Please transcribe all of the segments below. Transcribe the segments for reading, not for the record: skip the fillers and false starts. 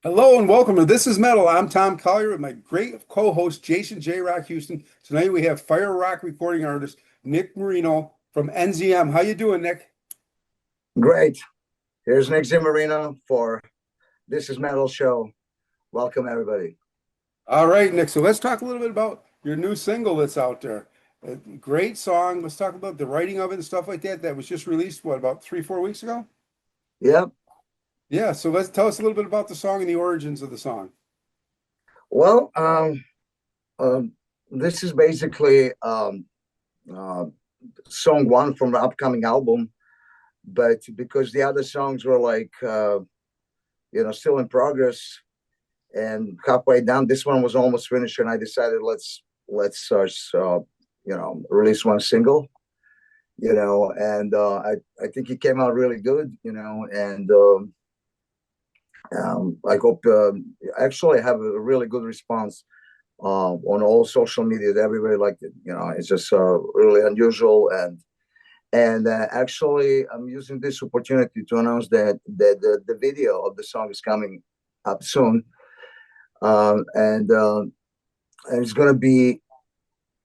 Hello and welcome to This Is Metal. I'm Tom Collier with my great co-host Jason J. Rock Houston. Tonight we have fire rock recording artist Nick Marino from NZM. How you doing, Nick? Great. Here's Nick Marino for This Is Metal Show. Welcome, everybody. All right, Nick. So let's talk a little bit about your new single that's out there. A great song. Let's talk about the writing of it and stuff like that. That was just released, what, about 3, 4 weeks ago? Yep. Yeah. So let's tell us a little bit about the song and the origins of the song. Well, this is basically uh, song one from the upcoming album, but because the other songs were still in progress and halfway down, this one was almost finished, and I decided let's release one single. I think it came out really good. I hope actually I have a really good response on all social media. Everybody liked it. It's just really unusual, and actually I'm using this opportunity to announce that the video of the song is coming up soon, and it's going to be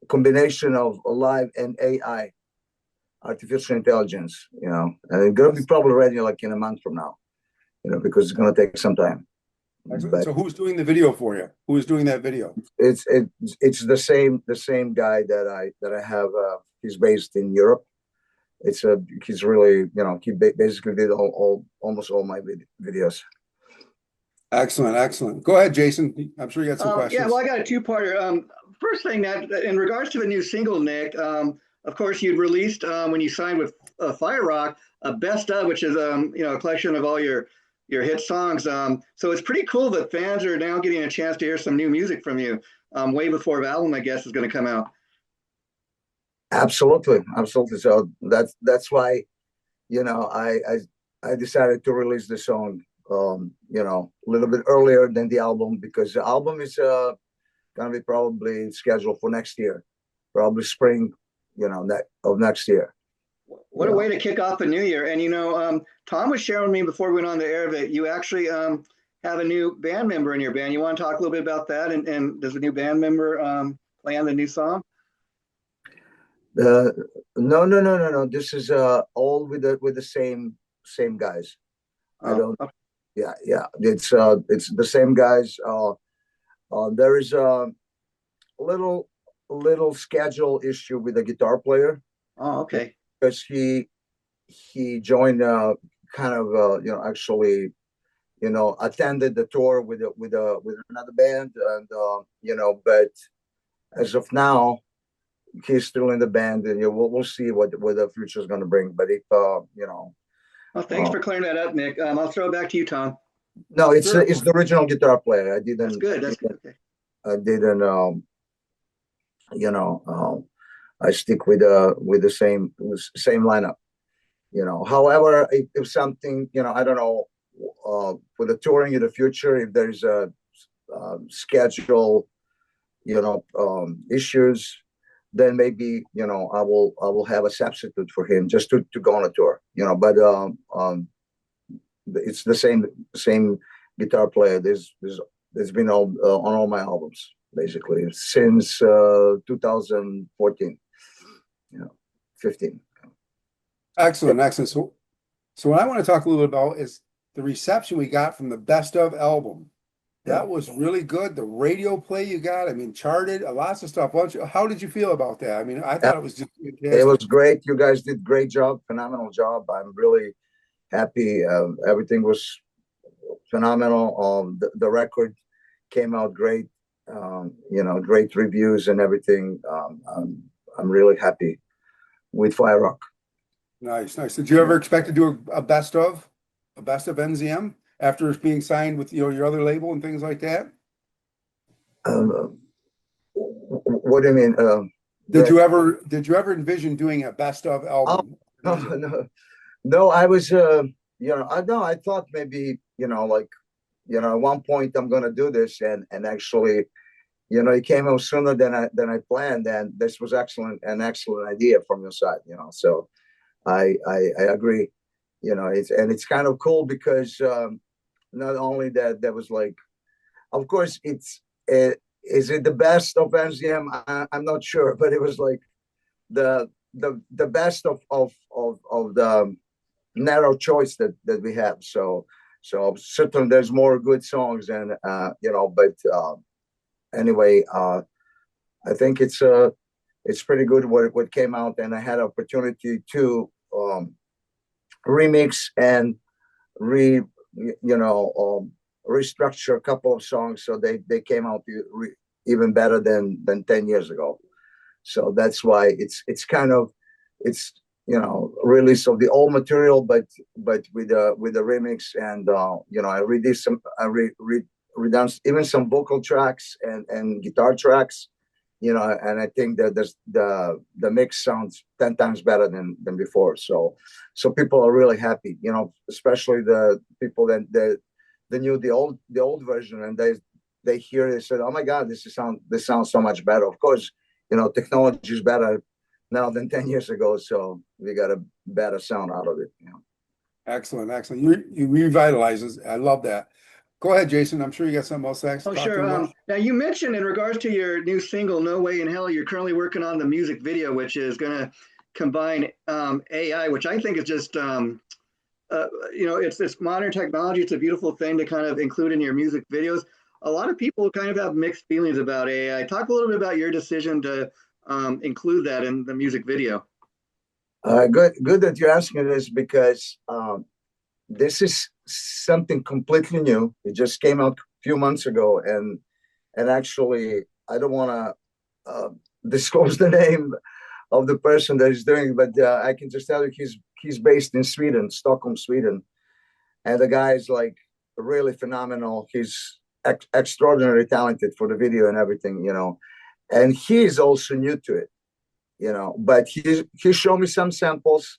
a combination of live and AI, artificial intelligence. And it's going to be probably ready like in a month from now. Because it's going to take some time. Excellent. So who's doing the video for you? Who is doing that video? It's the same guy that I have. He's based in Europe. He's really he basically did almost all my videos. Excellent, excellent. Go ahead, Jason. I'm sure you got some questions. Yeah, well, I got a two-parter. First thing, that in regards to the new single, Nick, of course, you'd released when you signed with Fire Rock a best of, which is a collection of all your hit songs. So it's pretty cool that fans are now getting a chance to hear some new music from you way before the album, I guess, is going to come out. Absolutely, absolutely. So that's why I decided to release the song a little bit earlier than the album, because the album is going to be probably scheduled for next year, probably spring of next year. What a way to kick off the new year. And Tom was sharing with me before we went on the air that you actually have a new band member in your band. You want to talk a little bit about that? And does a new band member play on the new song? No. This is all with the same guys. I don't. Okay. Yeah. It's the same guys. There is a little schedule issue with the guitar player. Oh, okay. Because he joined kind of actually attended the tour with another band, and but as of now he's still in the band, and we'll see what the future is going to bring. But if Well, thanks for clearing that up, Nick. I'll throw it back to you, Tom. no, it's the original guitar player. I didn't. That's good. That's good. Okay. I didn't. I stick with the same lineup. However, if something, I don't know, for the touring in the future, if there's a schedule, issues, then maybe I will have a substitute for him just to go on a tour. But it's the same guitar player. There's been on all my albums basically since 2014. 15. Excellent, excellent. So what I want to talk a little bit about is the reception we got from the Best Of album. That was really good. The radio play you got, I mean, charted, lots of stuff. How did you feel about that? I mean, I thought it was just fantastic. It was great. You guys did great job, phenomenal job. I'm really happy. Everything was phenomenal. The record came out great. Great reviews and everything. I'm really happy with Fire Rock. Nice, nice. Did you ever expect to do a best of NZM after being signed with your other label and things like that? What do you mean? Did you ever envision doing a best of album? No. I was I thought maybe at one point I'm gonna do this, and actually it came out sooner than I planned, and this was an excellent idea from your side. So I agree. It's kind of cool because not only that, that was like, of course, is it the best of NZM? I'm not sure, but it was like the best of the narrow choice that we have. So certainly there's more good songs, and but anyway, I think it's pretty good what came out, and I had opportunity to remix and re you know restructure a couple of songs, so they came out even better than 10 years ago. So that's why it's kind of it's release of the old material, but with the remix, and I redid some redone even some vocal tracks and guitar tracks, and I think that the mix sounds 10 times better than before. So people are really happy, especially the people that they knew the old version, and they hear it, they said, "Oh my God, this sounds so much better." Of course, technology is better now than 10 years ago, so we got a better sound out of it. Excellent, excellent. You revitalizes. I love that. Go ahead, Jason. I'm sure you got something else to Oh, talk sure. to about. Now, you mentioned in regards to your new single, No Way in Hell, you're currently working on the music video, which is going to combine AI, which I think is just, it's modern technology. It's a beautiful thing to kind of include in your music videos. A lot of people kind of have mixed feelings about AI. Talk a little bit about your decision to include that in the music video. Good that you're asking this, because this is something completely new. It just came out a few months ago, and actually, I don't want to disclose the name of the person that is doing it, but I can just tell you he's based in Sweden, Stockholm, Sweden, and the guy is like really phenomenal. He's extraordinarily talented for the video and everything, and he is also new to it, but he showed me some samples.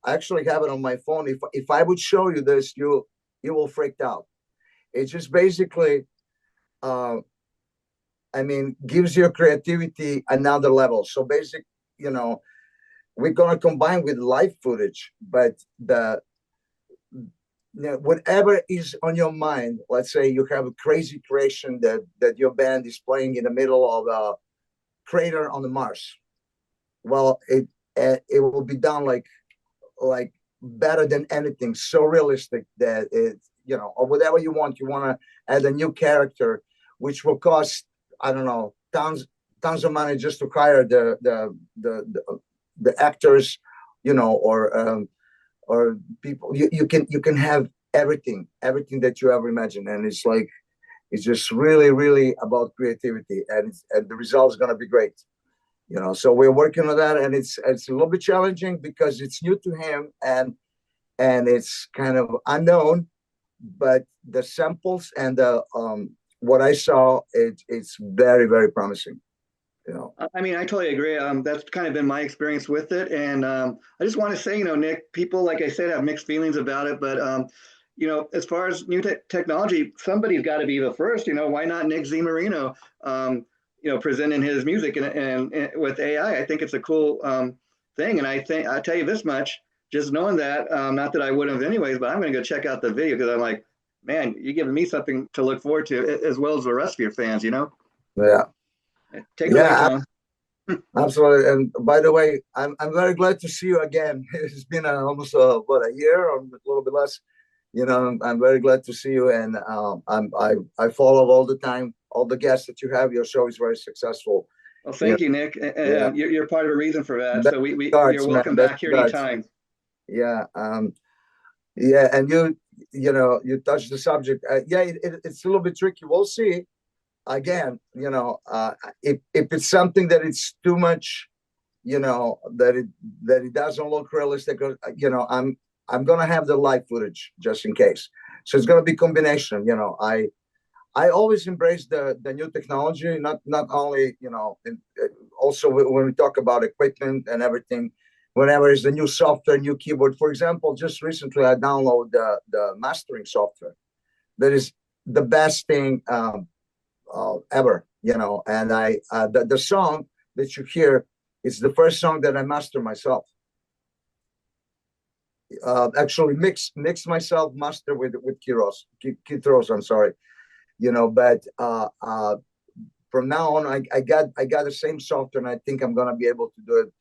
I actually have it on my phone. If I would show you this, you will freak out. It just basically gives your creativity another level. So we're gonna combine with live footage, but whatever is on your mind. Let's say you have a crazy creation that your band is playing in the middle of a crater on the Mars. Well, it will be done like better than anything, so realistic that or whatever you want to add a new character, which will cost, I don't know, tons of money just to hire the actors, or people. You can have everything that you ever imagine, and it's just really about creativity, and the result is going to be great. So we're working on that, and it's a little bit challenging because it's new to him, and it's kind of unknown, but the samples and the what I saw, it's very promising. I mean, I totally agree. That's kind of been my experience with it, and I just want to say, Nick, people, like I said, have mixed feelings about it, but as far as new technology, somebody's got to be the first. Why not Nick Marino? Presenting his music and with AI. I think it's a cool thing, and I'll tell you this much: just knowing that, not that I would have anyways, but I'm going to go check out the video, because I'm like, man, you're giving me something to look forward to, as well as the rest of your fans. Yeah. Take it away, Tom. Absolutely. And by the way, I'm very glad to see you again. It's been almost a year, or a little bit less. I'm very glad to see you, and I follow all the time, all the guests that you have. Your show is very successful. Well, thank you, Nick. Yeah. You're part of the reason for that. Best So regards, you're welcome man. back here anytime. Yeah. Yeah. And you touched the subject. It's a little bit tricky. We'll see. Again, if it's something that it's too much, that it doesn't look realistic, I'm gonna have the live footage just in case. So it's gonna be combination. I always embrace the new technology, not only also when we talk about equipment and everything. Whenever there's a new software, new keyboard, for example, just recently I downloaded the mastering software. That is the best thing ever, and the song that you hear is the first song that I mastered myself. Actually mix myself master with Keith Ross, I'm sorry. But from now on, I got the same software, and I think I'm gonna be able to do it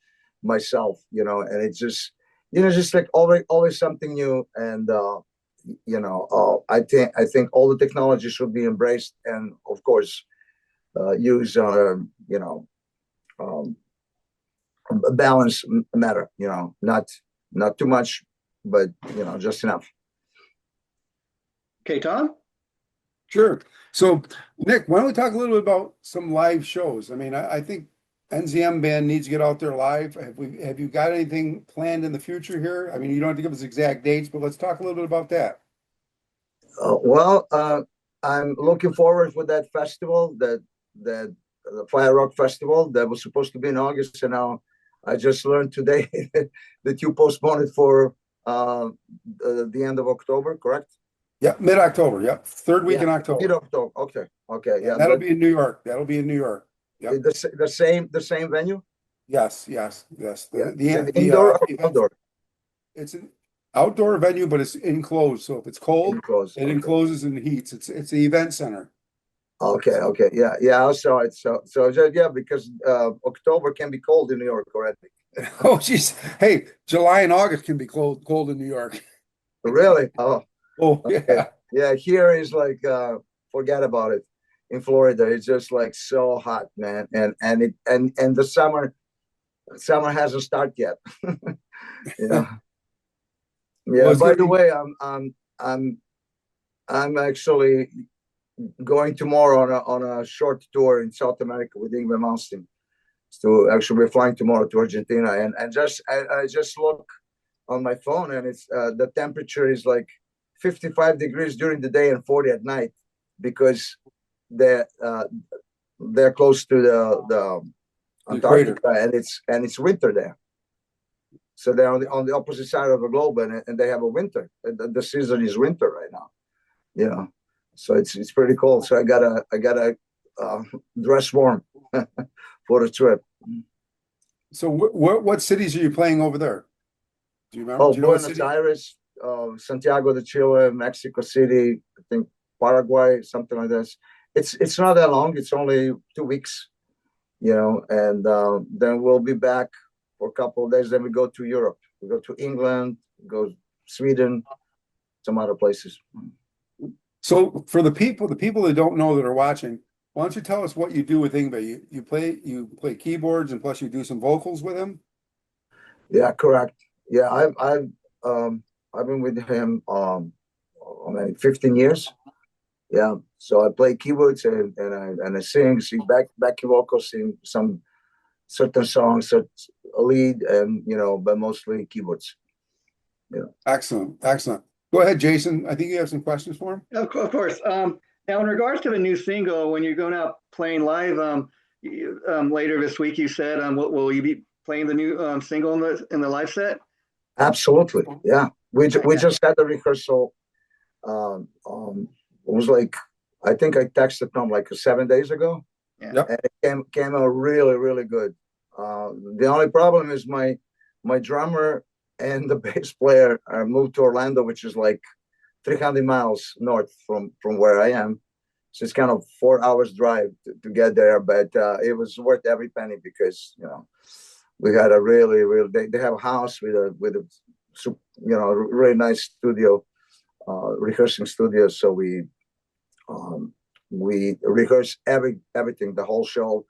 myself. And it's just like always something new. And I think all the technology should be embraced, and of course, use um, a balance matter. Not too much, but just enough. Okay, Tom? Sure. So, Nick, why don't we talk a little bit about some live shows? I mean, I think NZM band needs to get out there live. Have you got anything planned in the future here? I mean, you don't have to give us exact dates, but let's talk a little bit about that. Well, I'm looking forward for that festival, that the Fire Rock Festival that was supposed to be in August, and now I just learned today that you postponed it for the end of October, correct? Yeah, mid-October. Yep, third week Yeah, in October. mid-October. Okay, yeah. And that'll be in New York. That'll be in New York. Yep. The same venue. Yes. Yeah, The indoor or event, outdoor? it's an outdoor venue, but it's enclosed. So if it's cold, Enclosed. it Okay. encloses and heats. It's the event center. Okay, yeah. I saw it. Yeah, because October can be cold in New York already. Oh, geez. Hey, July and August can be cold in New York. Really? Oh, Oh, okay. yeah. Yeah, here is like forget about it. In Florida, it's just like so hot, man, and the summer hasn't started yet. Yeah. Well, Yeah. it's By gonna the be way, I'm actually going tomorrow on a short tour in South America with Ingrid Malmsteen. So actually, we're flying tomorrow to Argentina, and I just look on my phone, and it's the temperature is like 55 degrees during the day and 40 at night, because they're they're close to the the equator. Antarctica, and it's winter there. So they're on the opposite side of the globe, and they have a winter. The season is winter right now. So it's pretty cold. So I gotta dress warm for the trip. So what cities are you playing over there? Do you remember? Oh, Do you know what Buenos city? Aires, Santiago de Chile, Mexico City, I think Paraguay, something like this. It's not that long. It's only 2 weeks, and then we'll be back for a couple of days. Then we go to Europe. We go to England, go Sweden, some other places. So for the people that don't know that are watching, why don't you tell us what you do with Ingve? You play keyboards and plus you do some vocals with him? Yeah, correct. Yeah, I've been with him I mean, 15 years. Yeah, so I play keyboards and I sing backing vocals in some certain songs, a lead, and but mostly keyboards. Yeah. Excellent. Go ahead, Jason. I think you have some questions for him. Of course. Now, in regards to the new single, when you're going out playing live later this week, you said, will you be playing the new single in the live set? Absolutely. Yeah. We Yeah. just had the rehearsal. It was like, I think I texted Tom like 7 days ago. Yeah. Yep. And it came out really, really good. The only problem is my drummer and the bass player moved to Orlando, which is like 300 miles north from where I am. So it's kind of 4 hours drive to get there, but it was worth every penny, because we had a really, really they have a house with a really nice studio, rehearsing studio. So we rehearse everything, the whole show,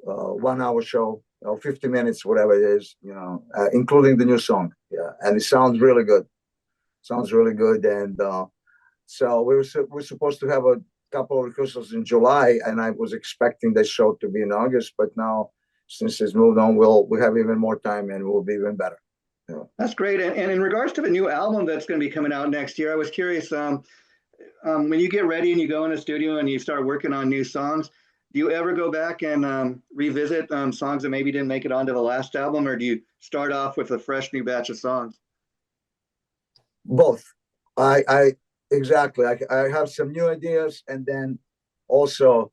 1 hour show, 50 minutes, whatever it is, including the new song. Yeah, and it sounds really good. And so we're supposed to have a couple of rehearsals in July, and I was expecting the show to be in August, but now since it's moved on, we have even more time, and we'll be even better. Yeah. That's great. And in regards to the new album that's going to be coming out next year, I was curious, when you get ready and you go in the studio and you start working on new songs, do you ever go back and revisit songs that maybe didn't make it onto the last album, or do you start off with a fresh new batch of songs? Both. I exactly. I have some new ideas, and then also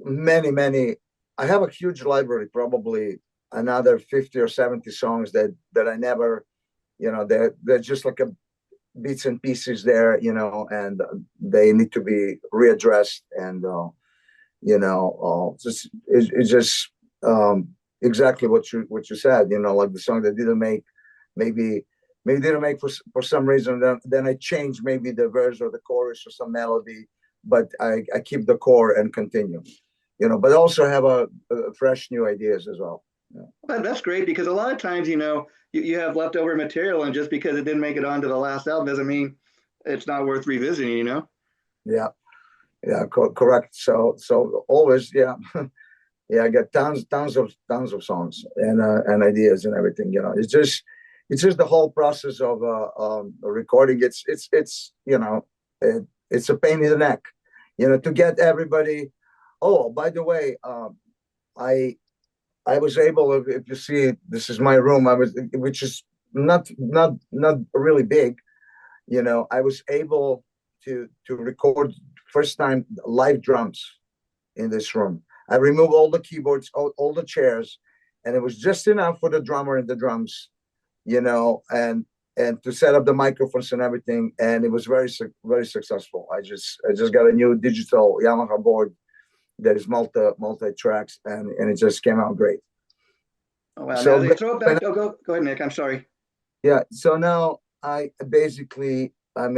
many. I have a huge library, probably another 50 or 70 songs that I never they're just like a bits and pieces there, and they need to be readdressed. And it's just exactly what you said. Like the song that didn't make, maybe didn't make for some reason. Then I change maybe the verse or the chorus or some melody, but I keep the core and continue. But also have a fresh new ideas as well. Yeah. Well, that's great, because a lot of times, you have leftover material, and just because it didn't make it onto the last album doesn't mean it's not worth revisiting. Yeah, correct. So always, yeah. Yeah, I got tons of songs and ideas and everything. It's just the whole process of recording. It's a pain in the neck, to get everybody. Oh, by the way, I was able, if you see, this is my room. Which is not really big. I was able to record first time live drums in this room. I removed all the keyboards, all the chairs, and it was just enough for the drummer and the drums, and to set up the microphones and everything. And it was very successful. I just got a new digital Yamaha board that is multi tracks, and it just came out great. Oh wow! So now they throw it back. Oh, go ahead, Nick. I'm sorry. Yeah. So now I'm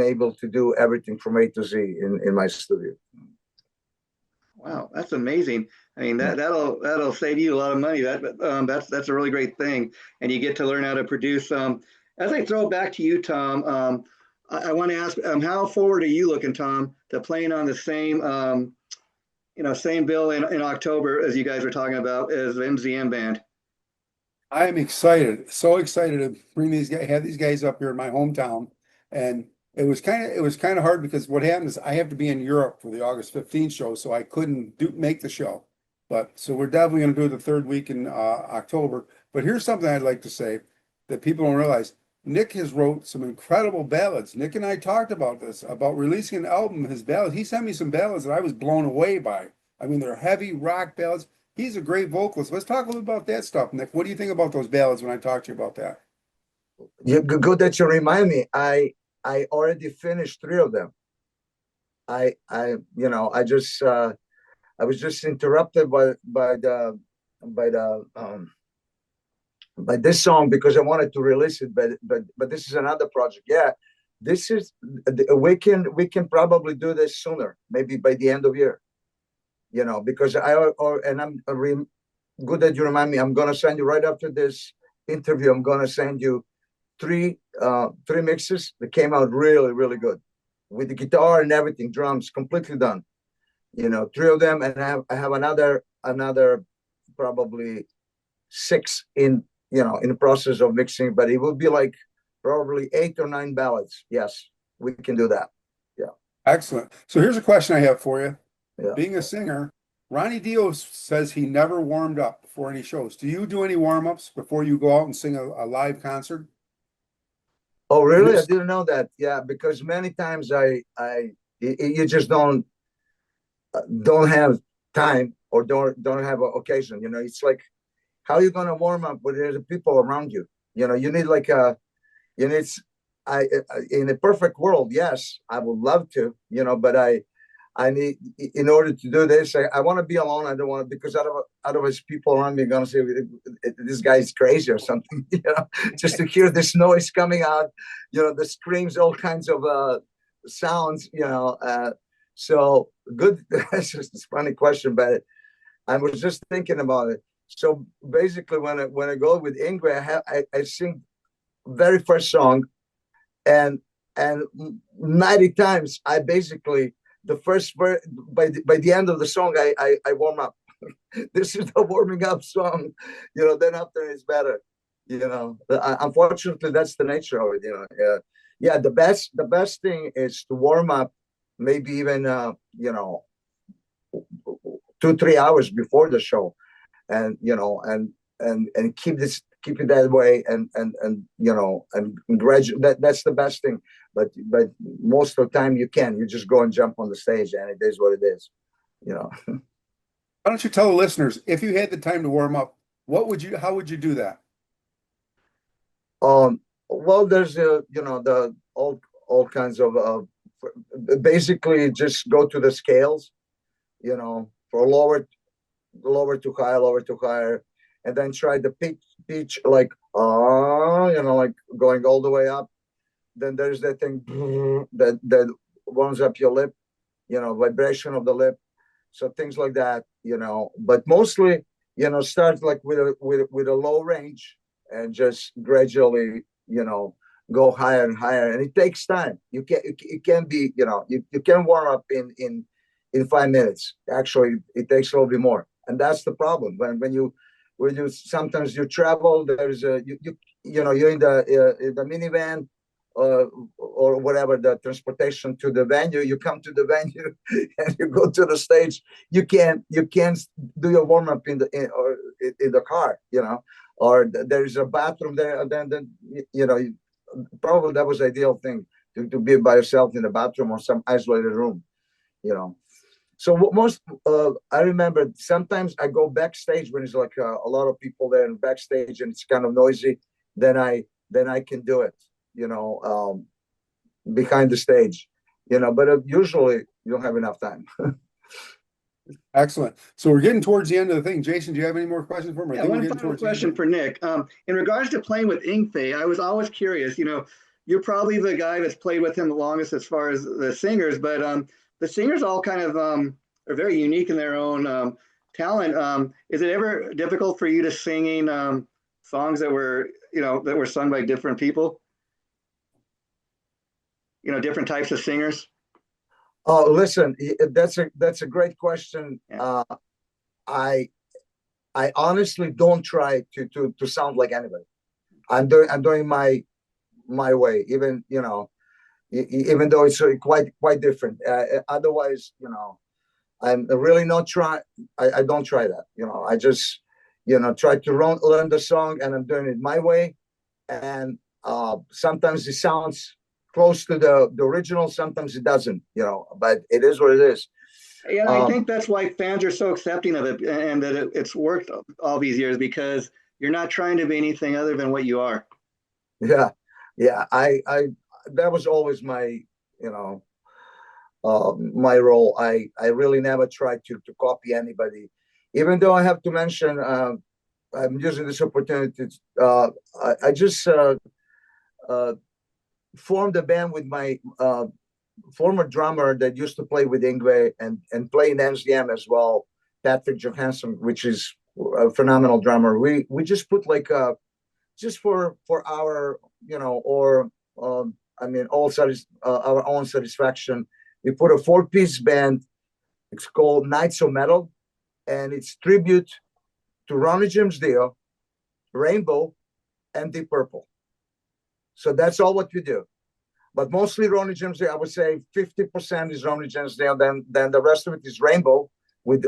able to do everything from A to Z in my studio. Wow, that's amazing. I mean, that'll save you a lot of money. That's a really great thing, and you get to learn how to produce. As I throw it back to you, Tom, I want to ask, how forward are you looking, Tom, to playing on the same bill in October, as you guys were talking about, as the NZM band? I am excited, so excited to have these guys up here in my hometown. And it was kind of hard, because what happened is I have to be in Europe for the August 15th show, so I couldn't make the show. But so we're definitely going to do the third week in October. But here's something I'd like to say that people don't realize. Nick has wrote some incredible ballads. Nick and I talked about this, about releasing an album, his ballads. He sent me some ballads that I was blown away by. I mean, they're heavy rock ballads. He's a great vocalist. Let's talk a little about that stuff, Nick. What do you think about those ballads when I talk to you about that? Yeah, good that you remind me. I already finished 3 of them. I was just interrupted by this song, because I wanted to release it, but this is another project. Yeah, this is we can probably do this sooner, maybe by the end of year. Because good that you remind me. I'm gonna send you right after this interview. I'm gonna send you three mixes that came out really good, with the guitar and everything, drums completely done. 3 of them, and I have another probably 6 in the process of mixing, but it will be like probably 8 or 9 ballads. Yes, we can do that. Yeah. Excellent. So here's a question I have for you. Yeah. Being a singer, Ronnie Dio says he never warmed up before any shows. Do you do any warm-ups before you go out and sing a live concert? Oh, really? I didn't know that. Yeah, because many times you just don't have time, or don't have an occasion. It's like, how are you gonna warm up when there's people around you? You need like in a perfect world, yes, I would love to, but I need, in order to do this, I want to be alone. I don't want to, because otherwise people around me are going to say, this guy is crazy or something, just to hear this noise coming out, the screams, all kinds of sounds, so good. That's just a funny question, but I was just thinking about it. So basically, when I go with Ingrid, I sing very first song, and 90 times I basically, the first by the end of the song, I warm up. This is the warming up song, then after it's better, unfortunately that's the nature of it. Yeah, the best thing is to warm up, maybe even 2-3 hours before the show, and keep it that way, and gradually, that's the best thing. But most of the time you just go and jump on the stage, and it is what it is. Why don't you tell the listeners, if you had the time to warm up, how would you do that? Well, there's the all kinds of basically just go to the scales, for lower to higher, lower to higher, and then try the pitch like like going all the way up. Then there's that thing that warms up your lip, vibration of the lip. So things like that, but mostly, start like with a low range and just gradually, go higher and higher. And it takes time. It can be, you can warm up in 5 minutes. Actually, it takes a little bit more. And that's the problem. When you sometimes you travel, there's you're in the minivan, or whatever, the transportation to the venue. You come to the venue and you go to the stage. You can't do your warm up in the car, or there's a bathroom there, and then probably that was the ideal thing, to be by yourself in the bathroom or some isolated room, So most I remember sometimes I go backstage when it's like a lot of people there and backstage and it's kind of noisy. Then I can do it, behind the stage, but usually you don't have enough time. Excellent. So we're getting towards the end of the thing. Jason, do you have any more questions for me? Yeah, one final question for Nick. In regards to playing with Ingve, I was always curious. You're probably the guy that's played with him the longest as far as the singers, but the singers all kind of are very unique in their own talent. Is it ever difficult for you to singing songs that were sung by different people? Different types of singers. Oh, listen, that's a great question. Yeah. I honestly don't try to sound like anybody. I'm doing my way, even even though it's quite different. Otherwise, I'm really not trying. I don't try that. I just try to learn the song, and I'm doing it my way. And sometimes it sounds close to the original, sometimes it doesn't, but it is what it is. Yeah, I think that's why fans are so accepting of it, and that it's worked all these years, because you're not trying to be anything other than what you are. Yeah, I that was always my my role. I really never tried to copy anybody, even though I have to mention, I'm using this opportunity. I just formed a band with my former drummer that used to play with Ingve and play in NZM as well, Patrick Johansson, which is a phenomenal drummer. We just put like just for our or our own satisfaction, we put a 4-piece band. It's called Knights of Metal, and it's tribute to Ronnie James Dio, Rainbow, and Deep Purple. So that's all what we do. But mostly Ronnie James Dio. I would say 50% is Ronnie James Dio. Then the rest of it is Rainbow with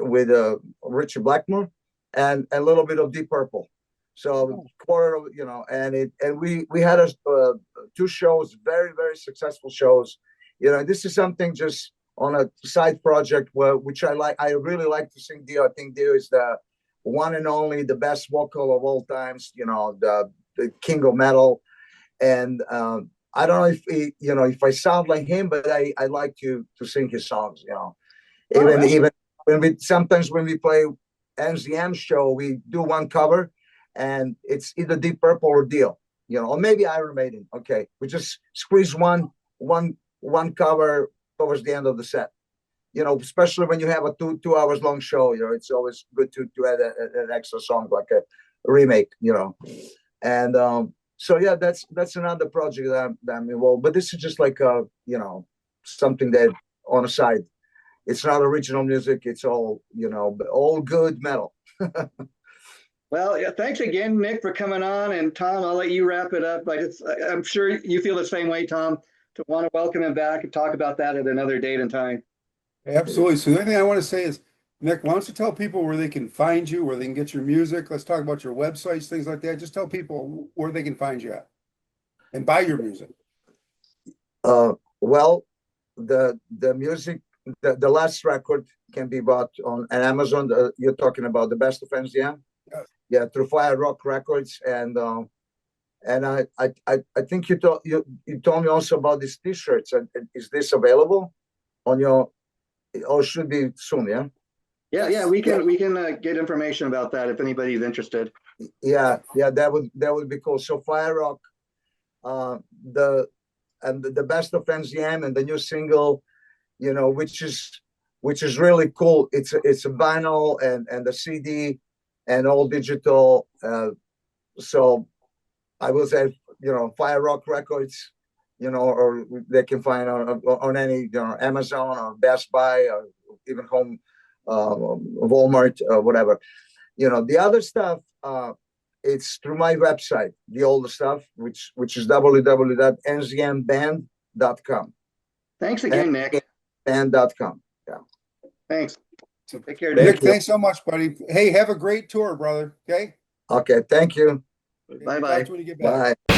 Richie Blackmore, and a little bit of Deep Purple. So quarter of and we had 2 shows, very very successful shows. This is something just on a side project which I like. I really like to sing Dio. I think Dio is the one and only, the best vocal of all times. The king of metal. And I don't know if if I sound like him, but I like to sing his songs. Even when we play NZM show, we do one cover, and it's either Deep Purple or Dio, or maybe Iron Maiden. Okay, we just squeeze one cover towards the end of the set. Especially when you have a 2 hours long show, it's always good to add an extra song, like a remake. And so yeah, that's another project that I'm involved. But this is just like something that on a side. It's not original music. It's all all good metal. Well, yeah, thanks again, Nick, for coming on. And Tom, I'll let you wrap it up. I'm sure you feel the same way, Tom, to want to welcome him back and talk about that at another date and time. Absolutely. So the only thing I want to say is, Nick, why don't you tell people where they can find you, where they can get your music? Let's talk about your websites, things like that. Just tell people where they can find you at and buy your music. Well, the music, the last record can be bought on Amazon. You're talking about the best of NZM? Yes. Yeah, through Fire Rock Records, and And I think you told me also about these T-shirts. And is this available on your? Or should be soon? Yeah. Yeah. We can get information about that if anybody's interested. Yeah. That would be cool. So Fire Rock, the best of NZM and the new single, which is really cool. It's a vinyl and a CD and all digital. So I will say, Fire Rock Records, or they can find on any, Amazon or Best Buy or even home, Walmart or whatever. The other stuff, it's through my website, the older stuff, which is www.nzmband.com. Thanks again, Nick. Band.com. Yeah. Thanks. So, Take care, Nick, Nick. thanks so much, buddy. Hey, have a great tour, brother. Okay. Okay. Thank you. Bye-bye. Talk to you when you get back. Bye.